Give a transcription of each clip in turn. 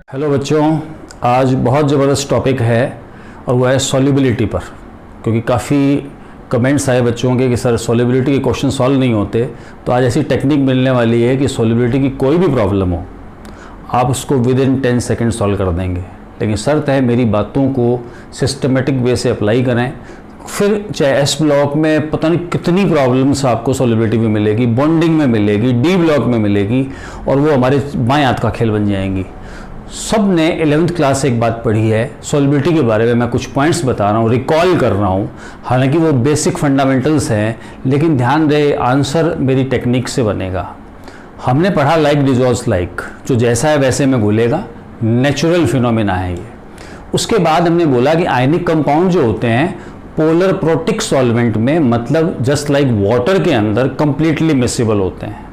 Hello बच्चों, आज बहुत ज़बरदस्त टॉपिक है और वो है सॉल्युबिलिटी पर। क्योंकि काफ़ी कमेंट्स आए बच्चों के कि सर सॉल्युबिलिटी के क्वेश्चन सॉल्व नहीं होते, तो आज ऐसी टेक्निक मिलने वाली है कि सॉल्युबिलिटी की कोई भी प्रॉब्लम हो आप उसको विद इन 10 सेकेंड सॉल्व कर देंगे। लेकिन शर्त है मेरी बातों को सिस्टमेटिक वे से अप्लाई करें। फिर चाहे एस ब्लॉक में पता नहीं कितनी प्रॉब्लम्स आपको सॉल्युबिलिटी में मिलेगी, बॉन्डिंग में मिलेगी, डी ब्लॉक में मिलेगी, और वो हमारे बाएं हाथ का खेल बन जाएंगी। सब ने 11th क्लास से एक बात पढ़ी है, सॉल्युबिलिटी के बारे में मैं कुछ पॉइंट्स बता रहा हूँ, रिकॉल कर रहा हूँ। हालांकि वो बेसिक फंडामेंटल्स हैं, लेकिन ध्यान रहे आंसर मेरी टेक्निक से बनेगा। हमने पढ़ा लाइक डिजॉल्व्स लाइक, जो जैसा है वैसे में घुलेगा, नेचुरल फिनोमेना है ये। उसके बाद हमने बोला कि आयनिक कंपाउंड जो होते हैं पोलर प्रोटिक सॉल्वेंट में, मतलब जस्ट लाइक वाटर के अंदर कंप्लीटली मिसिबल होते हैं।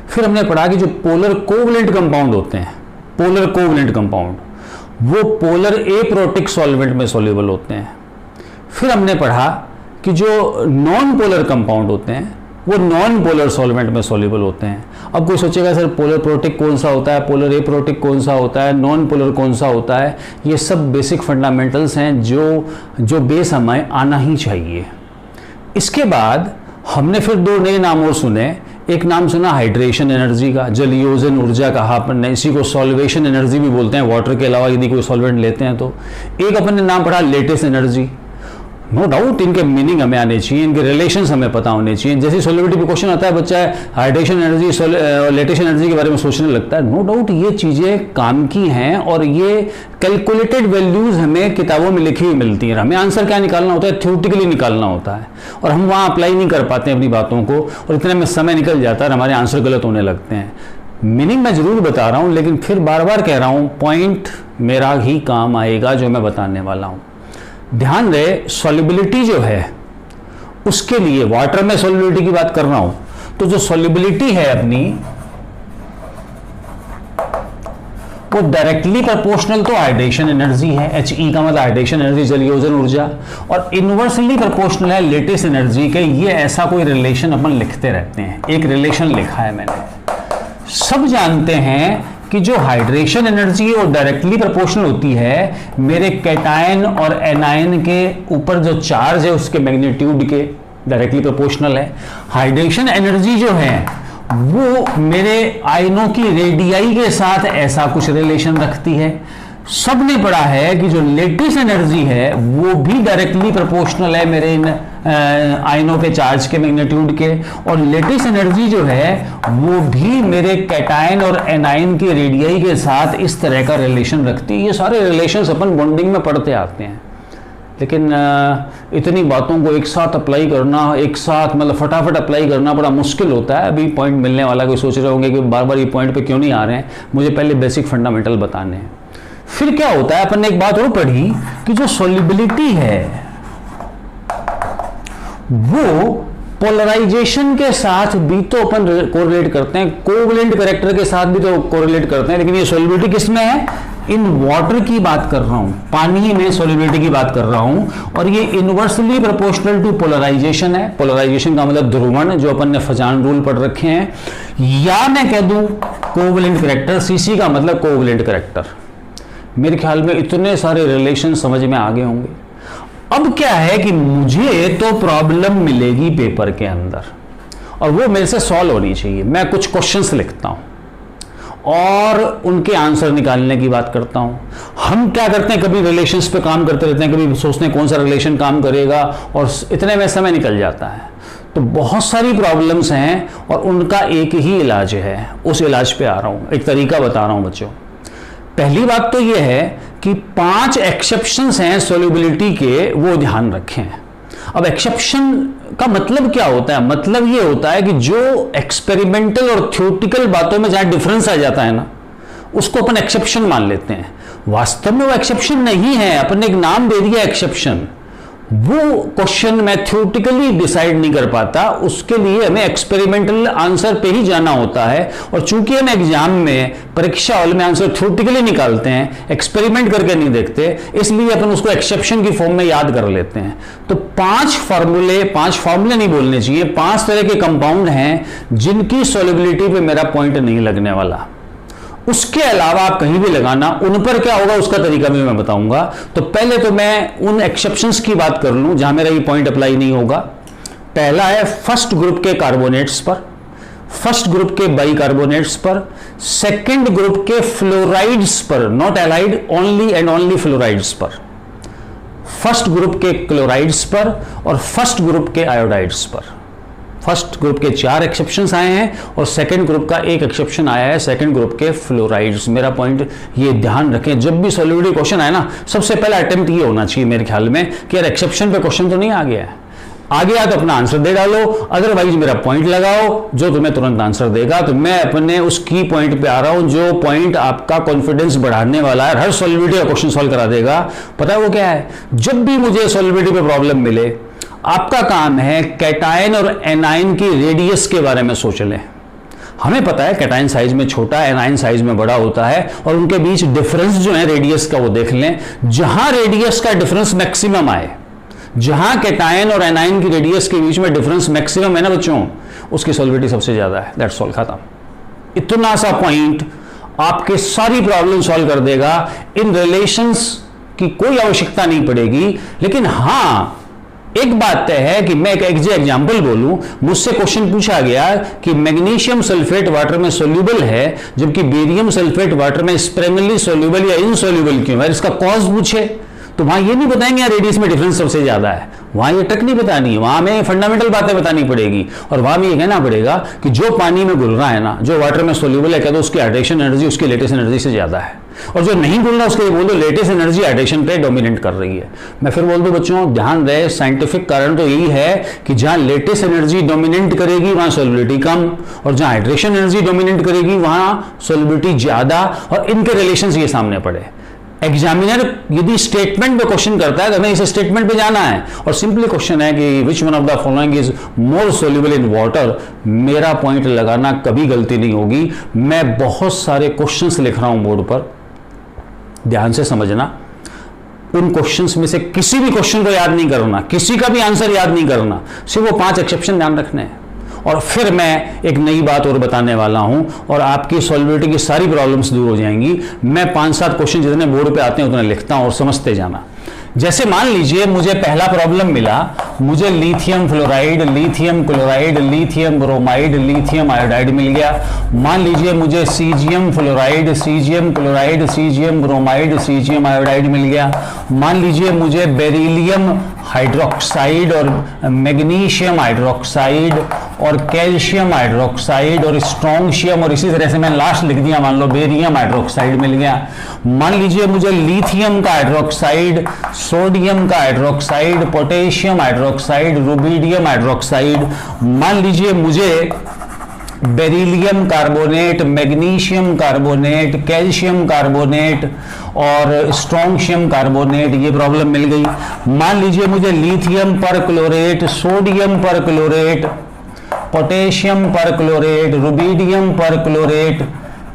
फिर हमने पढ़ा कि जो पोलर कोवलेंट कंपाउंड होते हैं, पोलर कोवलेंट कंपाउंड, वो पोलर एप्रोटिक सॉल्वेंट में सॉल्युबल होते हैं। फिर हमने पढ़ा कि जो नॉन पोलर कंपाउंड होते हैं वो नॉन पोलर सॉल्वेंट में सॉल्युबल होते हैं। अब कोई सोचेगा सर पोलर प्रोटिक कौन सा होता है, पोलर एप्रोटिक कौन सा होता है, नॉन पोलर कौन सा होता है। ये सब बेसिक फंडामेंटल्स हैं जो बेस हमें आना ही चाहिए। इसके बाद हमने फिर दो नए नाम और सुने। एक नाम सुना हाइड्रेशन एनर्जी का, जलयोजन ऊर्जा कहा अपन ने, इसी को सॉल्वेशन एनर्जी भी बोलते हैं वाटर के अलावा यदि कोई सॉल्वेंट लेते हैं तो। एक अपन ने नाम पढ़ा लेटेस्ट एनर्जी। नो डाउट इनके मीनिंग हमें आने चाहिए, इनके रिलेशंस हमें पता होने चाहिए। जैसे सॉल्युबिलिटी पे क्वेश्चन आता है, बच्चा हाइड्रेशन एनर्जी लेटेस्ट एनर्जी के बारे में सोचने लगता है। नो डाउट ये चीज़ें काम की हैं और ये कैलकुलेटेड वैल्यूज़ हमें किताबों में लिखी हुई मिलती हैं। हमें आंसर क्या निकालना होता है, थ्योरेटिकली निकालना होता है, और हम वहाँ अप्लाई नहीं कर पाते अपनी बातों को, और इतने में समय निकल जाता है और हमारे आंसर गलत होने लगते हैं। मीनिंग मैं ज़रूर बता रहा हूँ, लेकिन फिर बार बार कह रहा हूँ पॉइंट मेरा ही काम आएगा जो मैं बताने वाला हूँ। ध्यान रहे सॉल्युबिलिटी जो है उसके लिए, वाटर में सॉल्युबिलिटी की बात कर रहा हूं, तो जो सॉल्युबिलिटी है अपनी वो डायरेक्टली प्रोपोर्शनल तो हाइड्रेशन एनर्जी है, He का मतलब हाइड्रेशन एनर्जी, जलयोजन ऊर्जा, और इनवर्सली प्रोपोर्शनल है लेटेस्ट एनर्जी के। ये ऐसा कोई रिलेशन अपन लिखते रहते हैं, एक रिलेशन लिखा है मैंने। सब जानते हैं कि जो हाइड्रेशन एनर्जी है वो डायरेक्टली प्रोपोर्शनल होती है मेरे कैटायन और एनायन के ऊपर जो चार्ज है उसके मैग्नीट्यूड के, डायरेक्टली प्रोपोर्शनल है। हाइड्रेशन एनर्जी जो है वो मेरे आयनों की रेडियाई के साथ ऐसा कुछ रिलेशन रखती है। सबने पढ़ा है कि जो लेटेस्ट एनर्जी है वो भी डायरेक्टली प्रोपोर्शनल है मेरे इन आयनों के चार्ज के मैग्नीट्यूड के, और लेटेस्ट एनर्जी जो है वो भी मेरे कैटायन और एनायन की रेडियाई के साथ इस तरह का रिलेशन रखती है। ये सारे रिलेशंस अपन बॉन्डिंग में पढ़ते आते हैं, लेकिन इतनी बातों को एक साथ अप्लाई करना, एक साथ मतलब फटाफट अप्लाई करना बड़ा मुश्किल होता है। अभी पॉइंट मिलने वाला, कोई सोच रहे होंगे कि बार बार ये पॉइंट पे क्यों नहीं आ रहे हैं, मुझे पहले बेसिक फंडामेंटल बताने हैं। फिर क्या होता है, अपन ने एक बात और पढ़ी कि जो सॉल्युबिलिटी है वो पोलराइजेशन के साथ भी तो अपन कोरिलेट करते हैं, कोवलेंट कैरेक्टर के साथ भी तो कोरिलेट करते हैं। लेकिन ये सॉल्युबिलिटी किसमें है, इन वाटर की बात कर रहा हूं, पानी में सॉल्युबिलिटी की बात कर रहा हूं, और ये इनवर्सली प्रोपोर्शनल टू पोलराइजेशन है। पोलराइजेशन का मतलब ध्रुवण, जो अपन ने फजान रूल पढ़ रखे हैं, या मैं कह दूं कोवलेंट कैरेक्टर, सीसी का मतलब कोवलेंट कैरेक्टर। मेरे ख्याल में इतने सारे रिलेशन समझ में आ गए होंगे। अब क्या है कि मुझे तो प्रॉब्लम मिलेगी पेपर के अंदर और वो मेरे से सॉल्व होनी चाहिए। मैं कुछ क्वेश्चंस लिखता हूं और उनके आंसर निकालने की बात करता हूं। हम क्या करते हैं, कभी रिलेशंस पे काम करते रहते हैं, कभी सोचते हैं कौन सा रिलेशन काम करेगा, और इतने में समय निकल जाता है। तो बहुत सारी प्रॉब्लम्स हैं और उनका एक ही इलाज है, उस इलाज पे आ रहा हूं, एक तरीका बता रहा हूं बच्चों। पहली बात तो यह है कि 5 एक्सेप्शंस हैं सॉल्युबिलिटी के, वो ध्यान रखें। अब एक्सेप्शन का मतलब क्या होता है, मतलब ये होता है कि जो एक्सपेरिमेंटल और थ्योरेटिकल बातों में जहां डिफरेंस आ जाता है ना, उसको अपन एक्सेप्शन मान लेते हैं। वास्तव में वो एक्सेप्शन नहीं है, अपन ने एक नाम दे दिया एक्सेप्शन। वो क्वेश्चन मैं थ्योरेटिकली डिसाइड नहीं कर पाता, उसके लिए हमें एक्सपेरिमेंटल आंसर पे ही जाना होता है। और चूंकि हम एग्जाम में, परीक्षा हॉल में आंसर थ्योरेटिकली निकालते हैं, एक्सपेरिमेंट करके नहीं देखते, इसलिए अपन उसको एक्सेप्शन की फॉर्म में याद कर लेते हैं। तो 5 फार्मूले नहीं बोलने चाहिए, 5 तरह के कंपाउंड हैं जिनकी सॉल्युबिलिटी पे मेरा पॉइंट नहीं लगने वाला। उसके अलावा आप कहीं भी लगाना, उन पर क्या होगा उसका तरीका भी मैं बताऊंगा। तो पहले तो मैं उन एक्सेप्शंस की बात कर लूं जहां मेरा ये पॉइंट अप्लाई नहीं होगा। पहला है फर्स्ट ग्रुप के कार्बोनेट्स पर, फर्स्ट ग्रुप के बाइकार्बोनेट्स पर, सेकंड ग्रुप के फ्लोराइड्स पर, not allied, only and only fluorides पर, फर्स्ट ग्रुप के क्लोराइड्स पर और फर्स्ट ग्रुप के आयोडाइड्स पर। फर्स्ट ग्रुप के 4 एक्सेप्शंस आए हैं और सेकंड ग्रुप का 1 एक्सेप्शन आया है, सेकंड ग्रुप के फ्लोराइड्स। मेरा पॉइंट ये ध्यान रखें, जब भी सॉलिबिलिटी क्वेश्चन आए ना, सबसे पहला अटेम्प्ट ये होना चाहिए मेरे ख्याल में कि यार एक्सेप्शन पे क्वेश्चन तो नहीं आ गया है, आ गया तो अपना आंसर दे डालो, अदरवाइज मेरा पॉइंट लगाओ जो तुम्हें तुरंत आंसर देगा। तो मैं अपने उस की पॉइंट पे आ रहा हूं जो पॉइंट आपका कॉन्फिडेंस बढ़ाने वाला है, हर सॉलिबिलिटी का क्वेश्चन सॉल्व करा देगा। पता है वो क्या है? जब भी मुझे सॉलिबिलिटी पे प्रॉब्लम मिले, आपका काम है कैटायन और एनायन की रेडियस के बारे में सोच लें। हमें पता है कैटायन साइज में छोटा, एनायन साइज में बड़ा होता है, और उनके बीच डिफरेंस जो है रेडियस का वो देख लें। जहां रेडियस का डिफरेंस मैक्सिमम आए, जहां कैटायन और एनायन की रेडियस के बीच में डिफरेंस मैक्सिमम है ना बच्चों, उसकी सॉलिबिलिटी सबसे ज्यादा है। दैट्स ऑल, खत्म। इतना सा पॉइंट आपके सारी प्रॉब्लम सॉल्व कर देगा। इन रिलेशंस की कोई आवश्यकता नहीं पड़ेगी। लेकिन हां, एक बात तय है कि मैं एक एग्जाम्पल बोलूं, मुझसे क्वेश्चन पूछा गया कि मैग्नीशियम सल्फेट वाटर में सोल्यूबल है जबकि बेरियम सल्फेट वाटर में स्प्रेंगली सोल्यूबल या इनसोल्यूबल क्यों है, इसका कॉज पूछे तो वहां ये नहीं बताएंगे यार रेडियस में डिफरेंस सबसे ज्यादा है, वहां ये ट्रिक नहीं बतानी है, वहां हमें फंडामेंटल बातें बतानी पड़ेगी। और वहां भी ये कहना पड़ेगा कि जो पानी में घुल रहा है ना, जो वाटर में सोल्यूबल है, क्या तो उसकी हाइड्रेशन एनर्जी उसकी लेटेस्ट एनर्जी से ज्यादा है, और जो नहीं घुल रहा उसके लिए बोल दो लेटेस्ट एनर्जी हाइड्रेशन पे डोमिनेट कर रही है। मैं फिर बोल दूं बच्चों, ध्यान रहे, साइंटिफिक कारण तो यही है कि जहां लेटेस्ट एनर्जी डोमिनेट करेगी वहां सोल्युबिलिटी कम, और जहां हाइड्रेशन एनर्जी डोमिनेट करेगी वहां सोल्युबिलिटी ज्यादा, और इनके रिलेशंस ये सामने पड़े। एग्जामिनर यदि स्टेटमेंट पे क्वेश्चन करता है तो हमें इस स्टेटमेंट पे जाना है, और सिंपली क्वेश्चन है कि which one of the following is more soluble in water. मेरा पॉइंट लगाना कभी गलती नहीं होगी। मैं बहुत सारे क्वेश्चंस लिख रहा हूं बोर्ड पर, ध्यान से समझना। उन क्वेश्चंस में से किसी भी क्वेश्चन को याद नहीं करना, किसी का भी आंसर याद नहीं करना, सिर्फ वो 5 एक्सेप्शन ध्यान रखने हैं। और फिर मैं एक नई बात और बताने वाला हूं और आपकी सॉल्युबिलिटी की सारी प्रॉब्लम्स दूर हो जाएंगी। मैं 5-7 क्वेश्चन जितने बोर्ड पे आते हैं उतने लिखता हूं और समझते जाना। जैसे मान लीजिए मुझे पहला प्रॉब्लम मिला, मुझे lithium fluoride, lithium chloride, lithium bromide, lithium iodide मिल गया। मान लीजिए मुझे caesium fluoride, caesium chloride, caesium bromide, caesium iodide मिल गया। मान लीजिए मुझे बेरिलियम हाइड्रोक्साइड और मैग्नीशियम हाइड्रोक्साइड और कैल्शियम हाइड्रोक्साइड और स्ट्रोंशियम, और इसी तरह से मैं लास्ट लिख दिया, मान लो बेरियम हाइड्रोक्साइड मिल गया। मान लीजिए मुझे लिथियम का हाइड्रोक्साइड, सोडियम का hydroxide, potassium hydroxide, rubidium hydroxide. मान लीजिए मुझे beryllium carbonate, magnesium carbonate, calcium carbonate और स्ट्रोंशियम कार्बोनेट, ये प्रॉब्लम मिल गई। मान लीजिए मुझे लिथियम पर क्लोरेट, सोडियम पर क्लोरेट, पोटेशियम पर क्लोरेट, रुबिडियम पर क्लोरेट,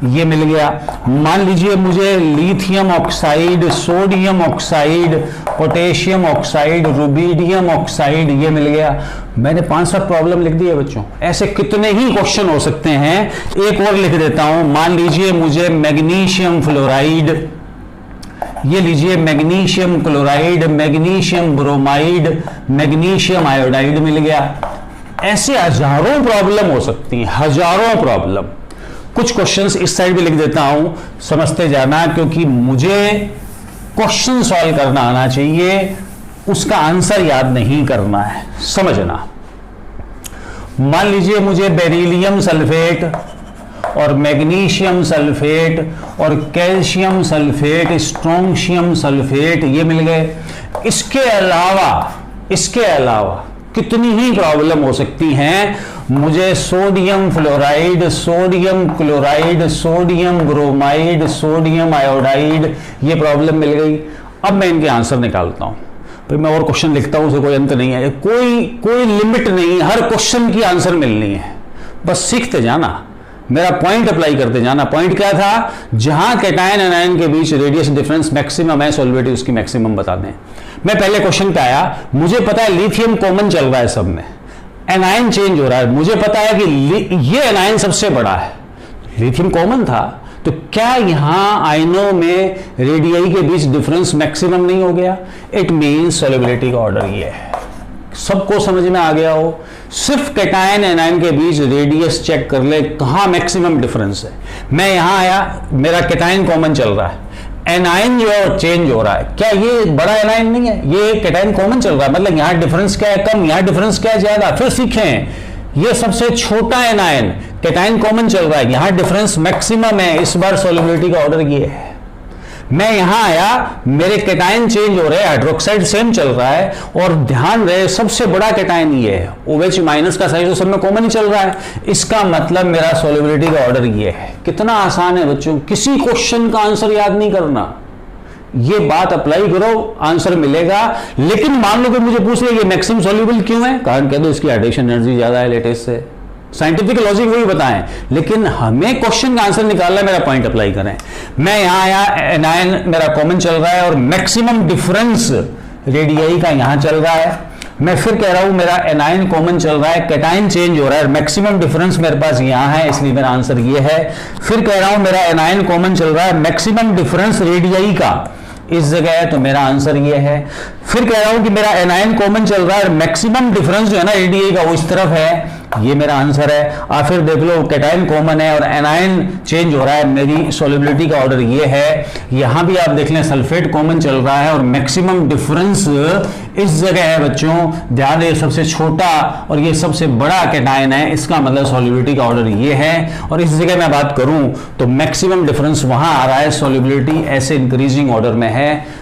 ये मिल गया। मान लीजिए मुझे lithium oxide, sodium oxide, potassium oxide, rubidium oxide, ये मिल गया। मैंने 5-7 प्रॉब्लम लिख दी है बच्चों। ऐसे कितने ही क्वेश्चन हो सकते हैं। एक और लिख देता हूं, मान लीजिए मुझे मैग्नीशियम फ्लोराइड, ये लीजिए magnesium chloride, magnesium bromide, magnesium iodide मिल गया। ऐसे हजारों प्रॉब्लम हो सकती हैं, हजारों प्रॉब्लम। कुछ क्वेश्चंस इस साइड भी लिख देता हूं, समझते जाना, क्योंकि मुझे क्वेश्चन सॉल्व करना आना चाहिए, उसका आंसर याद नहीं करना है, समझना। मान लीजिए मुझे बेरिलियम सल्फेट और मैग्नीशियम सल्फेट और कैल्शियम सल्फेट, स्ट्रोंशियम सल्फेट, ये मिल गए। इसके अलावा कितनी ही प्रॉब्लम हो सकती हैं। मुझे sodium fluoride, sodium chloride, sodium bromide, sodium iodide, ये प्रॉब्लम मिल गई। अब मैं इनके आंसर निकालता हूं, फिर मैं और क्वेश्चन लिखता हूं, उसे कोई अंत नहीं है, कोई लिमिट नहीं, हर क्वेश्चन की आंसर मिलनी है। बस सीखते जाना, मेरा पॉइंट अप्लाई करते जाना। पॉइंट क्या था? जहां कैटायन एनायन के बीच रेडियस डिफरेंस मैक्सिमम है, सॉल्युबिलिटी उसकी मैक्सिमम बता दें। मैं पहले क्वेश्चन पे आया, मुझे पता है लिथियम कॉमन चल रहा है सब में, एनायन चेंज हो रहा है, मुझे पता है कि ये एनायन सबसे बड़ा है, लिथियम कॉमन था तो क्या यहां आयनों में रेडियाई के बीच डिफरेंस मैक्सिमम नहीं हो गया? इट मीन्स सॉल्युबिलिटी का ऑर्डर ये है। सबको समझ में आ गया हो? सिर्फ कैटायन एनायन के बीच रेडियस चेक कर ले, कहां मैक्सिमम डिफरेंस है। मैं यहां आया, मेरा कैटायन कॉमन चल रहा है, एनायन जो है चेंज हो रहा है, क्या ये बड़ा एनायन नहीं है? ये कैटायन कॉमन चल रहा है, मतलब यहां डिफरेंस क्या है? कम। यहां डिफरेंस क्या है? ज्यादा। फिर सीखें, ये सबसे छोटा एनायन, कैटायन कॉमन चल रहा है, यहां डिफरेंस मैक्सिमम है। इस बार सॉल्युबिलिटी का ऑर्डर ये है। मैं यहां आया, मेरे कैटायन चेंज हो रहे हैं, हाइड्रोक्साइड सेम चल रहा है, और ध्यान रहे सबसे बड़ा कैटायन ये है, OH माइनस का साइज तो सब में कॉमन ही चल रहा है। इसका मतलब मेरा सॉल्युबिलिटी का ऑर्डर ये है। कितना आसान है बच्चों, किसी क्वेश्चन का आंसर याद नहीं करना, ये बात अप्लाई करो, आंसर मिलेगा। लेकिन मान लो कि मुझे पूछ ले ये मैक्सिमम सॉल्युबल क्यों है, कारण कह दो इसकी हाइड्रेशन एनर्जी ज्यादा है लेटेस्ट से, साइंटिफिक लॉजिक वही बताएं, लेकिन हमें क्वेश्चन का आंसर निकालना है, मेरा पॉइंट अप्लाई करें। मैं यहां आया, एनायन मेरा कॉमन चल रहा है और मैक्सिमम डिफरेंस रेडियाई का यहां चल रहा है। मैं फिर कह रहा हूं मेरा एनायन कॉमन चल रहा है, कैटायन चेंज हो रहा है, मैक्सिमम डिफरेंस मेरे पास यहां है, इसलिए मेरा आंसर ये है। फिर कह रहा हूं मेरा एनायन कॉमन चल रहा है, मैक्सिमम डिफरेंस रेडियाई का इस जगह है, तो मेरा आंसर ये है। फिर कह रहा हूं कि मेरा एनायन कॉमन चल रहा है, मैक्सिमम डिफरेंस जो है ना रेडियाई का वो इस तरफ है, ये मेरा आंसर है। और फिर देख लो कैटायन कॉमन है और एनायन चेंज हो रहा है, मेरी सॉल्युबिलिटी का ऑर्डर ये है। यहां भी आप देख लें सल्फेट कॉमन चल रहा है और मैक्सिमम डिफरेंस इस जगह है बच्चों। ध्यान दें, सबसे छोटा और ये सबसे बड़ा कैटायन है, इसका मतलब सॉल्युबिलिटी का ऑर्डर ये है। और इस जगह मैं बात करूं तो मैक्सिमम डिफरेंस वहां आ रहा है, सॉल्युबिलिटी ऐसे इंक्रीजिंग ऑर्डर में है।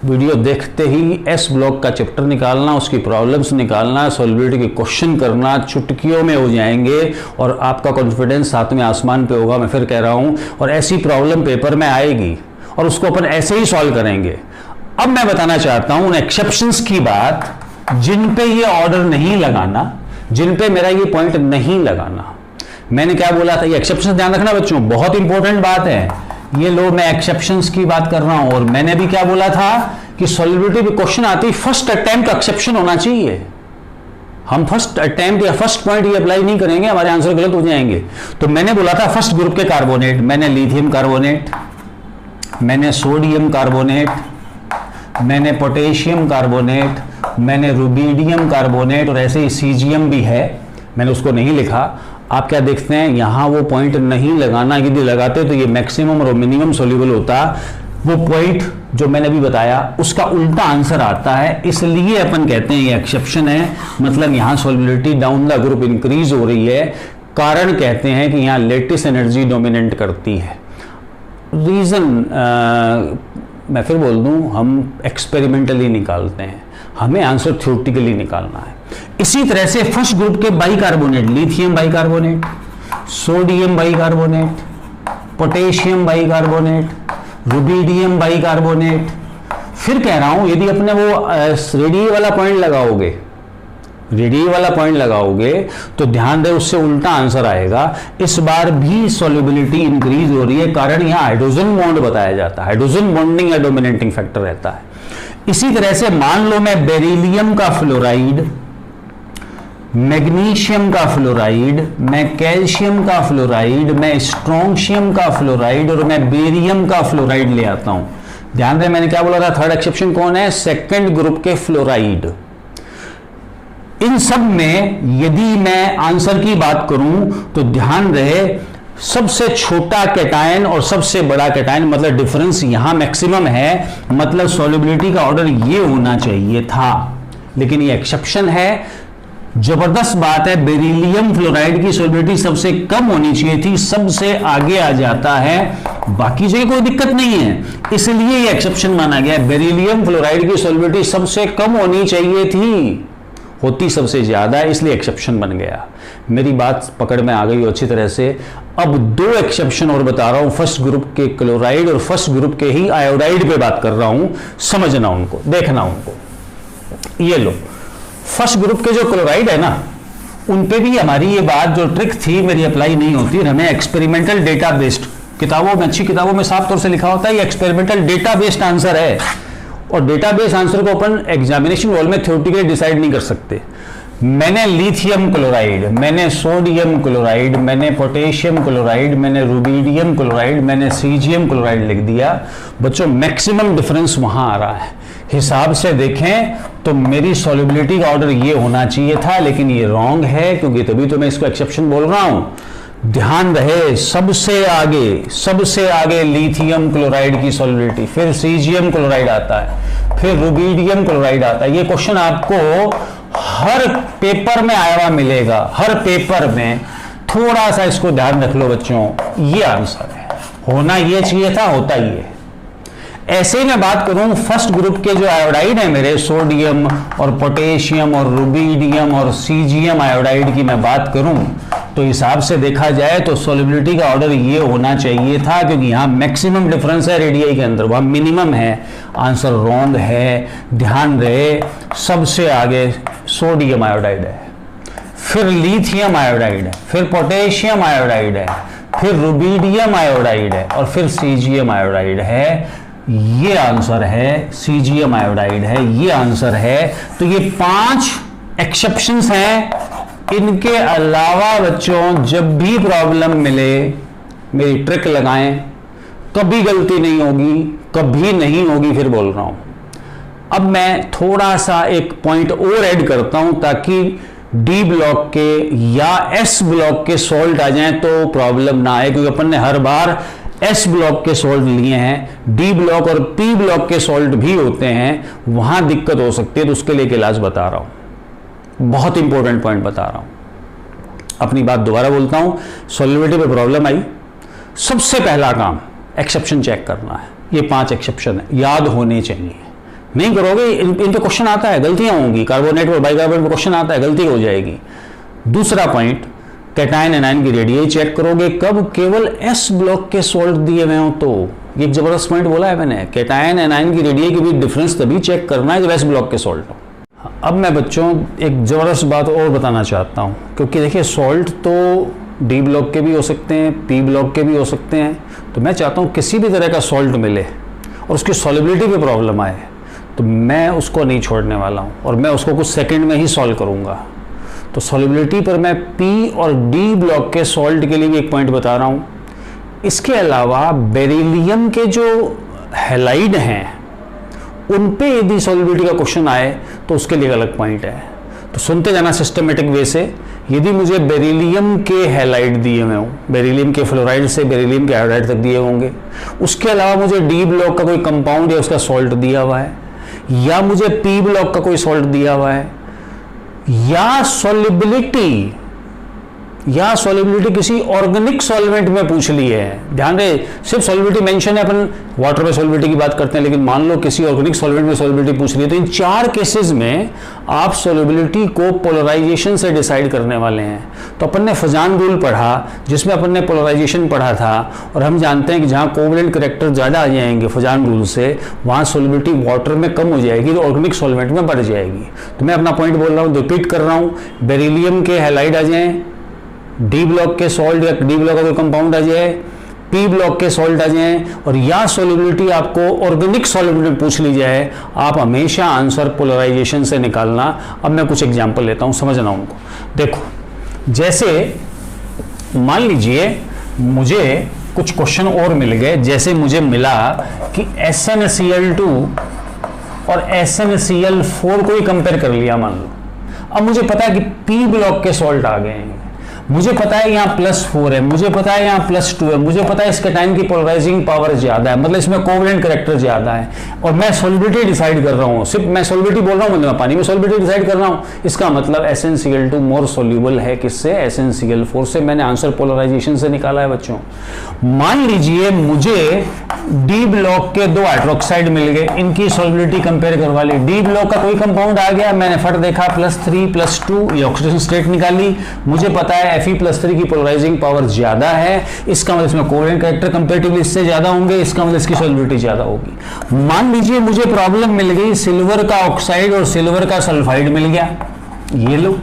वीडियो देखते ही एस ब्लॉक का चैप्टर निकालना, उसकी प्रॉब्लम्स निकालना, सॉल्युबिलिटी के क्वेश्चन करना, चुटकियों में हो जाएंगे और आपका कॉन्फिडेंस सातवें आसमान पे होगा। मैं फिर कह रहा हूं, और ऐसी प्रॉब्लम पेपर में आएगी और उसको अपन ऐसे ही सॉल्व करेंगे। अब मैं बताना चाहता हूं उन एक्सेप्शंस की बात जिन पे ये ऑर्डर नहीं लगाना, जिन पे मेरा ये पॉइंट नहीं लगाना। मैंने क्या बोला था, ये एक्सेप्शंस ध्यान रखना बच्चों, बहुत इंपॉर्टेंट बात है ये। लो, मैं एक्सेप्शंस की बात कर रहा हूं और मैंने भी क्या बोला था कि सॉल्युबिलिटी पे क्वेश्चन आती फर्स्ट अटेम्प्ट एक्सेप्शन होना चाहिए। हम फर्स्ट अटेम्प्ट या फर्स्ट पॉइंट ये अप्लाई नहीं करेंगे, हमारे आंसर गलत हो जाएंगे। तो मैंने बोला था फर्स्ट ग्रुप के कार्बोनेट, मैंने लिथियम कार्बोनेट, मैंने सोडियम कार्बोनेट, मैंने पोटेशियम कार्बोनेट, मैंने रुबीडियम कार्बोनेट और ऐसे ही सीजियम भी है, मैंने उसको नहीं लिखा। आप क्या देखते हैं, यहां वो पॉइंट नहीं लगाना, यदि लगाते तो ये मैक्सिमम और मिनिमम सॉल्युबल होता। वो पॉइंट जो मैंने अभी बताया उसका उल्टा आंसर आता है, इसलिए अपन कहते हैं ये एक्सेप्शन है। मतलब यहां solubility down the group increase हो रही है, कारण कहते हैं कि यहां लेटिस एनर्जी डोमिनेट करती है। रीजन मैं फिर बोल दूं, हम एक्सपेरिमेंटली निकालते हैं, हमें आंसर थ्योरेटिकली निकालना है। इसी तरह से फर्स्ट ग्रुप के bicarbonate, lithium bicarbonate, sodium bicarbonate, potassium bicarbonate, rubidium bicarbonate. फिर कह रहा हूं यदि अपने वो रेडियस वाला पॉइंट लगाओगे, रेडियस वाला पॉइंट लगाओगे तो ध्यान दे उससे उल्टा आंसर आएगा। इस बार भी सॉल्युबिलिटी इंक्रीज हो रही है, कारण यहां हाइड्रोजन बॉन्ड बताया जाता है, हाइड्रोजन बॉन्डिंग या डोमिनेटिंग फैक्टर रहता है। इसी तरह से मान लो मैं बेरिलियम का फ्लोराइड, मैग्नीशियम का फ्लोराइड, मैं कैल्शियम का फ्लोराइड, मैं स्ट्रोंशियम का फ्लोराइड और मैं बेरियम का फ्लोराइड ले आता हूं। ध्यान दें मैंने क्या बोला था, थर्ड एक्सेप्शन कौन है, सेकंड ग्रुप के फ्लोराइड। इन सब में यदि मैं आंसर की बात करूं तो ध्यान रहे सबसे छोटा कैटायन और सबसे बड़ा कैटायन, मतलब डिफरेंस यहां मैक्सिमम है, मतलब सॉल्युबिलिटी का ऑर्डर ये होना चाहिए था, लेकिन ये एक्सेप्शन है। जबरदस्त बात है, बेरिलियम फ्लोराइड की सॉल्युबिलिटी सबसे कम होनी चाहिए थी, सबसे आगे आ जाता है, बाकी जगह कोई दिक्कत नहीं है, इसलिए ये एक्सेप्शन माना गया। बेरिलियम फ्लोराइड की सॉल्युबिलिटी सबसे कम होनी चाहिए थी, होती सबसे ज्यादा, इसलिए एक्सेप्शन बन गया। मेरी बात पकड़ में आ गई अच्छी तरह से। अब दो एक्सेप्शन और बता रहा हूं, फर्स्ट ग्रुप के क्लोराइड और फर्स्ट ग्रुप के ही आयोडाइड पे बात कर रहा हूं, समझना उनको, देखना उनको। ये लो, फर्स्ट ग्रुप के जो क्लोराइड है ना, उन पे भी हमारी ये बात जो ट्रिक थी मेरी अप्लाई नहीं होती। हमें एक्सपेरिमेंटल डेटा बेस्ड, किताबों में, अच्छी किताबों में साफ तौर से लिखा होता है ये एक्सपेरिमेंटल डेटा बेस्ड आंसर है, और डेटा बेस्ड आंसर को अपन एग्जामिनेशन हॉल में थ्योरेटिकली डिसाइड नहीं कर सकते। मैंने लिथियम क्लोराइड, मैंने सोडियम क्लोराइड, मैंने पोटेशियम क्लोराइड, मैंने रुबीडियम क्लोराइड, मैंने सीजियम क्लोराइड लिख दिया। बच्चों मैक्सिमम डिफरेंस वहां आ रहा है। हिसाब से देखें तो मेरी सॉल्युबिलिटी का ऑर्डर ये होना चाहिए था, लेकिन ये रॉन्ग है, क्योंकि तभी तो मैं इसको एक्सेप्शन बोल रहा हूं। ध्यान रहे, सबसे आगे लिथियम क्लोराइड की सॉल्युबिलिटी, फिर सीजियम क्लोराइड आता है, फिर रुबीडियम क्लोराइड आता है। ये क्वेश्चन आपको हर पेपर में आया हुआ मिलेगा, हर पेपर में। थोड़ा सा इसको ध्यान रख लो बच्चों, ये आंसर है, होना ये चाहिए था, होता ही है। ऐसे ही मैं बात करूं फर्स्ट ग्रुप के जो आयोडाइड है मेरे, सोडियम और पोटेशियम और रुबीडियम और सीजियम आयोडाइड की मैं बात करूं, तो हिसाब से देखा जाए तो सॉल्युबिलिटी का ऑर्डर ये होना चाहिए था, क्योंकि यहां मैक्सिमम डिफरेंस है रेडियाई के अंदर, वहां मिनिमम है। आंसर रॉन्ग है। ध्यान रहे, सबसे आगे सोडियम आयोडाइड है, फिर लिथियम आयोडाइड है, फिर पोटेशियम आयोडाइड है, फिर रुबीडियम आयोडाइड है और फिर सीजियम आयोडाइड है। ये आंसर है, सीजियम आयोडाइड है, ये आंसर है। तो ये 5 एक्सेप्शंस हैं। इनके अलावा बच्चों जब भी प्रॉब्लम मिले मेरी ट्रिक लगाएं, कभी गलती नहीं होगी, कभी नहीं होगी, फिर बोल रहा हूं। अब मैं थोड़ा सा एक पॉइंट और ऐड करता हूं ताकि डी ब्लॉक के या एस ब्लॉक के सॉल्ट आ जाएं तो प्रॉब्लम ना आए, क्योंकि अपन ने हर बार एस ब्लॉक के सॉल्ट लिए हैं। डी ब्लॉक और पी ब्लॉक के सॉल्ट भी होते हैं, वहां दिक्कत हो सकती है, तो उसके लिए एक इलाज बता रहा हूं, बहुत इंपॉर्टेंट पॉइंट बता रहा हूं। अपनी बात दोबारा बोलता हूं, सॉल्युबिलिटी पे प्रॉब्लम आई, सबसे पहला काम एक्सेप्शन चेक करना है। ये 5 एक्सेप्शन है, याद होने चाहिए। नहीं करोगे इन पे क्वेश्चन आता है, गलतियां होंगी। कार्बोनेट और बाइकार्बोनेट में क्वेश्चन आता है, गलती हो जाएगी। दूसरा पॉइंट, कैटायन एनायन की रेडियस चेक करोगे कब, केवल एस ब्लॉक के सॉल्ट दिए हुए हो तो। ये एक जबरदस्त पॉइंट बोला है मैंने, कैटायन एनायन की रेडियस के बीच डिफरेंस तभी चेक करना है जब एस ब्लॉक के सॉल्ट हो। अब मैं बच्चों एक जबरदस्त बात और बताना चाहता हूं, क्योंकि देखिए सॉल्ट तो डी ब्लॉक के भी हो सकते हैं, पी ब्लॉक के भी हो सकते हैं। तो मैं चाहता हूं किसी भी तरह का सॉल्ट मिले और उसकी सॉल्युबिलिटी पे प्रॉब्लम आए तो मैं उसको नहीं छोड़ने वाला हूं, और मैं उसको कुछ सेकंड में ही सॉल्व करूंगा। तो सॉल्युबिलिटी पर मैं पी और डी ब्लॉक के सॉल्ट के लिए भी एक पॉइंट बता रहा हूं। इसके अलावा बेरिलियम के जो हैलाइड हैं उन पे यदि सॉल्युबिलिटी का क्वेश्चन आए तो उसके लिए अलग पॉइंट है। तो सुनते जाना सिस्टमेटिक वे से। यदि मुझे बेरिलियम के हैलाइड दिए हुए हों, बेरिलियम के फ्लोराइड से बेरिलियम के आयोडाइड तक दिए होंगे, उसके अलावा मुझे डी ब्लॉक का कोई कंपाउंड या उसका सॉल्ट दिया हुआ है, या मुझे पी ब्लॉक का कोई सॉल्ट दिया हुआ है, या सॉल्युबिलिटी किसी ऑर्गेनिक सॉल्वेंट में पूछ ली है। ध्यान रहे, सिर्फ सॉल्युबिलिटी मेंशन है, अपन वाटर में सॉल्युबिलिटी की बात करते हैं, लेकिन मान लो किसी ऑर्गेनिक सॉल्वेंट में सॉल्युबिलिटी पूछ रही है, तो इन 4 केसेस में आप सॉल्युबिलिटी को पोलराइजेशन से डिसाइड करने वाले हैं। तो अपन ने फजान रूल पढ़ा जिसमें अपन ने पोलराइजेशन पढ़ा था, और हम जानते हैं कि जहां कोवलेंट करैक्टर ज्यादा आ जाएंगे फजान रूल से, वहां सॉल्युबिलिटी वाटर में कम हो जाएगी तो ऑर्गेनिक सॉल्वेंट में बढ़ जाएगी। तो मैं अपना पॉइंट बोल रहा हूं, रिपीट कर रहा हूं, बेरिलियम के हैलाइड आ जाएं, डी ब्लॉक के सॉल्ट या डी ब्लॉक का कोई कंपाउंड आ जाए, पी ब्लॉक के सॉल्ट आ जाए, और या सॉल्युबिलिटी आपको ऑर्गेनिक सॉल्युबिलिटी पूछ ली जाए, आप हमेशा आंसर पोलराइजेशन से निकालना। अब मैं कुछ एग्जांपल लेता हूं, समझना उनको। देखो, जैसे मान लीजिए मुझे कुछ क्वेश्चन और मिल गए, जैसे मुझे मिला कि SnCl2 और SnCl4 को ही कंपेयर कर लिया मान लो। अब मुझे पता है कि पी ब्लॉक के सॉल्ट आ गए हैं, मुझे पता है यहाँ +4 है, मुझे पता है यहाँ +2 है, मुझे पता है इसके टाइम की पोलराइजिंग पावर ज्यादा है, मतलब इसमें कोवलेंट करैक्टर ज्यादा है, और मैं सॉल्युबिलिटी डिसाइड कर रहा हूँ। सिर्फ मैं सॉल्युबिलिटी बोल रहा हूँ, मतलब पानी में सॉल्युबिलिटी डिसाइड कर रहा हूँ। इसका मतलब SnCl2 मोर सोल्यूबल है किससे, SnCl4 से। मैंने आंसर पोलराइजेशन से निकाला है बच्चों। मान लीजिए मुझे डी ब्लॉक के 2 हाइड्रोक्साइड मिल गए, इनकी सॉल्युबिलिटी कंपेयर करवा ली। डी ब्लॉक का कोई कंपाउंड आ गया, मैंने फट देखा +3 +2, ये ऑक्सीडेशन स्टेट निकाली। मुझे पता है Fe+3 की पोलराइजिंग पावर ज्यादा है, इसका मतलब इसमें कोवलेंट कैरेक्टर कंपैरेटिवली इससे ज्यादा होंगे, इसका मतलब इसकी सॉल्युबिलिटी ज्यादा होगी। मान लीजिए मुझे प्रॉब्लम मिल गई, सिल्वर का ऑक्साइड और सिल्वर का सल्फाइड मिल गया, ये लो।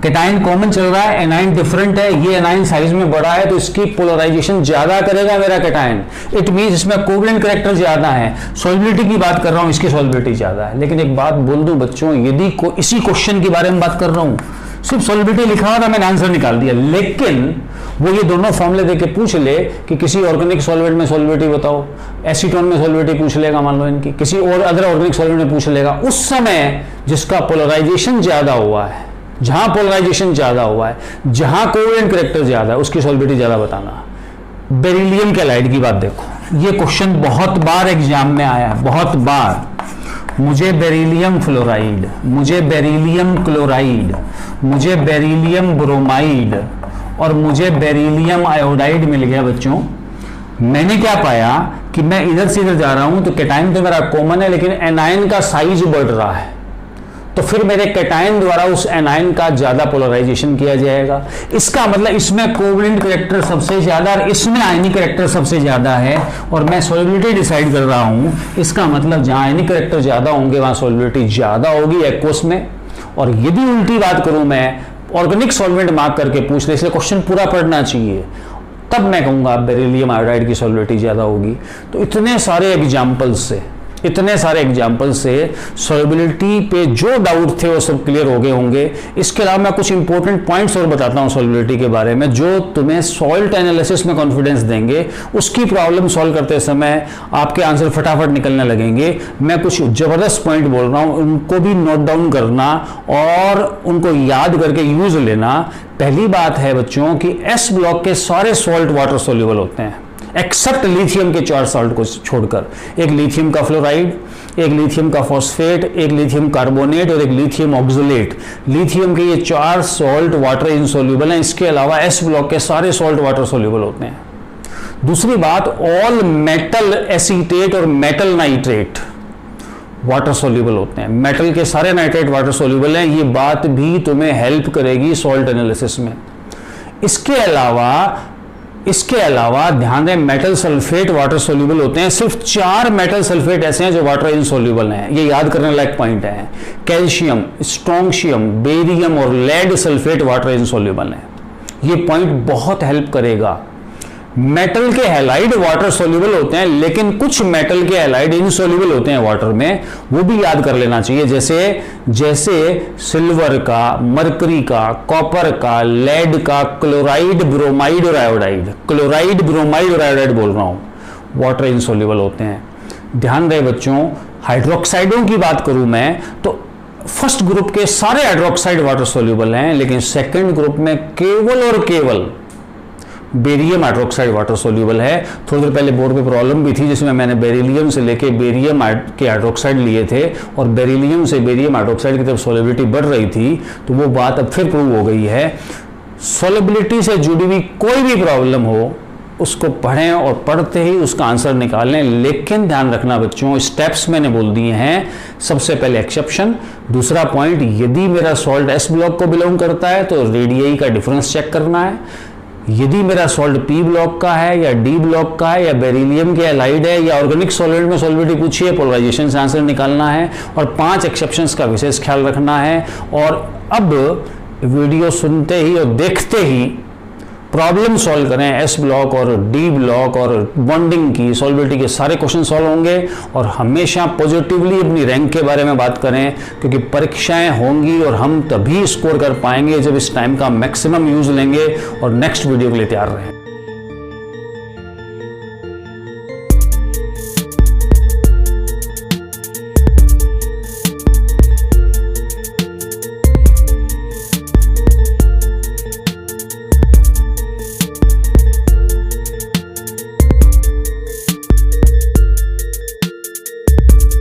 कैटायन कॉमन चल रहा है, एनाइन डिफरेंट है, ये एनाइन साइज में बड़ा है तो इसकी पोलराइजेशन ज्यादा करेगा मेरा कैटायन। इट मींस इसमें कोवलेंट कैरेक्टर ज्यादा है। सॉल्युबिलिटी की बात कर रहा हूं, इसकी सॉल्युबिलिटी ज्यादा है। लेकिन एक बात बोल दूं बच्चों, यदि इसी क्वेश्चन के बारे में बात कर रहा हूं, सिर्फ सॉल्युबिलिटी लिखा हुआ था, मैंने आंसर निकाल दिया, लेकिन वो ये दोनों फॉर्मूले देके पूछ ले कि किसी ऑर्गेनिक सॉल्वेंट में सॉल्युबिलिटी बताओ, एसीटोन में सॉल्युबिलिटी पूछ लेगा मान लो इनकी, किसी और अदर ऑर्गेनिक सॉल्वेंट में पूछ लेगा, उस समय जिसका पोलराइजेशन ज्यादा हुआ है, जहां पोलराइजेशन ज्यादा हुआ है, जहां कोवेलेंट कैरेक्टर ज्यादा है, उसकी सॉल्युबिलिटी ज्यादा बताना। बेरिलियम कैलाइड की बात देखो, ये क्वेश्चन बहुत बार एग्जाम में आया है, बहुत बार। मुझे बेरिलियम फ्लोराइड, मुझे बेरिलियम क्लोराइड, मुझे बेरिलियम ब्रोमाइड और मुझे बेरिलियम आयोडाइड मिल गया बच्चों। मैंने क्या पाया कि मैं इधर से इधर जा रहा हूं तो कैटायन तो मेरा कॉमन है, लेकिन एनायन का साइज बढ़ रहा है, तो फिर मेरे कैटायन द्वारा उस एनायन का ज्यादा पोलराइजेशन किया जाएगा। इसका मतलब इसमें कोवलेंट कैरेक्टर सबसे ज्यादा और इसमें आयनिक कैरेक्टर सबसे ज्यादा है, और मैं सॉल्युबिलिटी डिसाइड कर रहा हूं। इसका मतलब जहां आयनिक कैरेक्टर ज्यादा होंगे वहां सॉल्युबिलिटी ज्यादा होगी एक्वस में। और यदि उल्टी बात करूं, मैं ऑर्गेनिक सॉल्वेंट मार्क करके पूछ ले, इसलिए क्वेश्चन पूरा पढ़ना चाहिए, तब मैं कहूंगा बेरिलियम आयोडाइड की सॉल्युबिलिटी ज्यादा होगी। तो इतने सारे एग्जाम्पल से सॉल्युबिलिटी पे जो डाउट थे वो सब क्लियर हो गए होंगे। इसके अलावा मैं कुछ इंपॉर्टेंट पॉइंट्स और बताता हूं सॉल्युबिलिटी के बारे में, जो तुम्हें सॉल्ट एनालिसिस में कॉन्फिडेंस देंगे। उसकी प्रॉब्लम सॉल्व करते समय आपके आंसर फटाफट निकलने लगेंगे। मैं कुछ जबरदस्त पॉइंट बोल रहा हूं, उनको भी नोट डाउन करना और उनको याद करके यूज लेना। पहली बात है बच्चों कि एस ब्लॉक के सारे सॉल्ट वाटर सोल्यूबल होते हैं, एक्सेप्ट लिथियम के 4 सॉल्ट को छोड़कर। एक लिथियम का फ्लोराइड, एक लिथियम का फॉस्फेट, एक लिथियम कार्बोनेट और एक लिथियम ऑक्सलेट। लिथियम के ये 4 सॉल्ट वाटर इनसोल्यूबल हैं। इसके अलावा एस ब्लॉक के सारे सॉल्ट वाटर सोल्यूबल होते हैं। दूसरी बात, ऑल मेटल एसीटेट और मेटल नाइट्रेट वाटर सोल्यूबल होते हैं। मेटल के सारे नाइट्रेट वाटर सोल्यूबल हैं। ये बात भी तुम्हें हेल्प करेगी सॉल्ट एनालिसिस में। इसके अलावा ध्यान दें, मेटल सल्फेट वाटर सोल्यूबल होते हैं। सिर्फ 4 मेटल सल्फेट ऐसे हैं जो वाटर इनसोल्यूबल हैं, ये याद करने लायक पॉइंट है। कैल्शियम, स्ट्रोंशियम, बेरियम और लेड सल्फेट वाटर इनसोल्यूबल हैं। ये पॉइंट बहुत हेल्प करेगा। मेटल के हैलाइड वाटर सोल्यूबल होते हैं, लेकिन कुछ मेटल के हैलाइड इनसोल्यूबल होते हैं वाटर में, वो भी याद कर लेना चाहिए। जैसे सिल्वर का, मरकरी का, कॉपर का, लेड का, क्लोराइड, ब्रोमाइड और आयोडाइड। क्लोराइड, ब्रोमाइड और आयोडाइड बोल रहा हूं, वाटर इनसोल्यूबल होते हैं। ध्यान रहे बच्चों, हाइड्रोक्साइडों की बात करूं मैं तो फर्स्ट ग्रुप के सारे हाइड्रोक्साइड वाटर सोल्यूबल हैं, लेकिन सेकेंड ग्रुप में केवल और केवल बेरियम हाइड्रोक्साइड वाटर सोल्यूबल है। थोड़ी देर पहले बोर्ड पे प्रॉब्लम भी थी जिसमें मैंने बेरिलियम से लेके बेरियम के हाइड्रोक्साइड लिए थे और बेरिलियम से बेरियम हाइड्रोक्साइड की तरफ सोल्युबिलिटी बढ़ रही थी, तो वो बात अब फिर प्रूव हो गई है। सोल्युबिलिटी से जुड़ी हुई कोई भी प्रॉब्लम हो उसको पढ़ें और पढ़ते ही उसका आंसर निकालें। लेकिन ध्यान रखना बच्चों, स्टेप्स मैंने बोल दिए हैं। सबसे पहले एक्सेप्शन, दूसरा पॉइंट, यदि मेरा सॉल्ट एस ब्लॉक को बिलोंग करता है तो रेडियई का डिफरेंस चेक करना है। यदि मेरा सॉल्ट पी ब्लॉक का है या डी ब्लॉक का है या बेरिलियम के हैलाइड है या ऑर्गेनिक सॉल्वेंट में सॉल्युबिलिटी पूछी है, पोलराइजेशन से आंसर निकालना है और 5 एक्सेप्शंस का विशेष ख्याल रखना है। और अब वीडियो सुनते ही और देखते ही प्रॉब्लम सॉल्व करें। एस ब्लॉक और डी ब्लॉक और बॉन्डिंग की सॉल्युबिलिटी के सारे क्वेश्चन सॉल्व होंगे। और हमेशा पॉजिटिवली अपनी रैंक के बारे में बात करें, क्योंकि परीक्षाएं होंगी और हम तभी स्कोर कर पाएंगे जब इस टाइम का मैक्सिमम यूज लेंगे। और नेक्स्ट वीडियो के लिए तैयार रहें।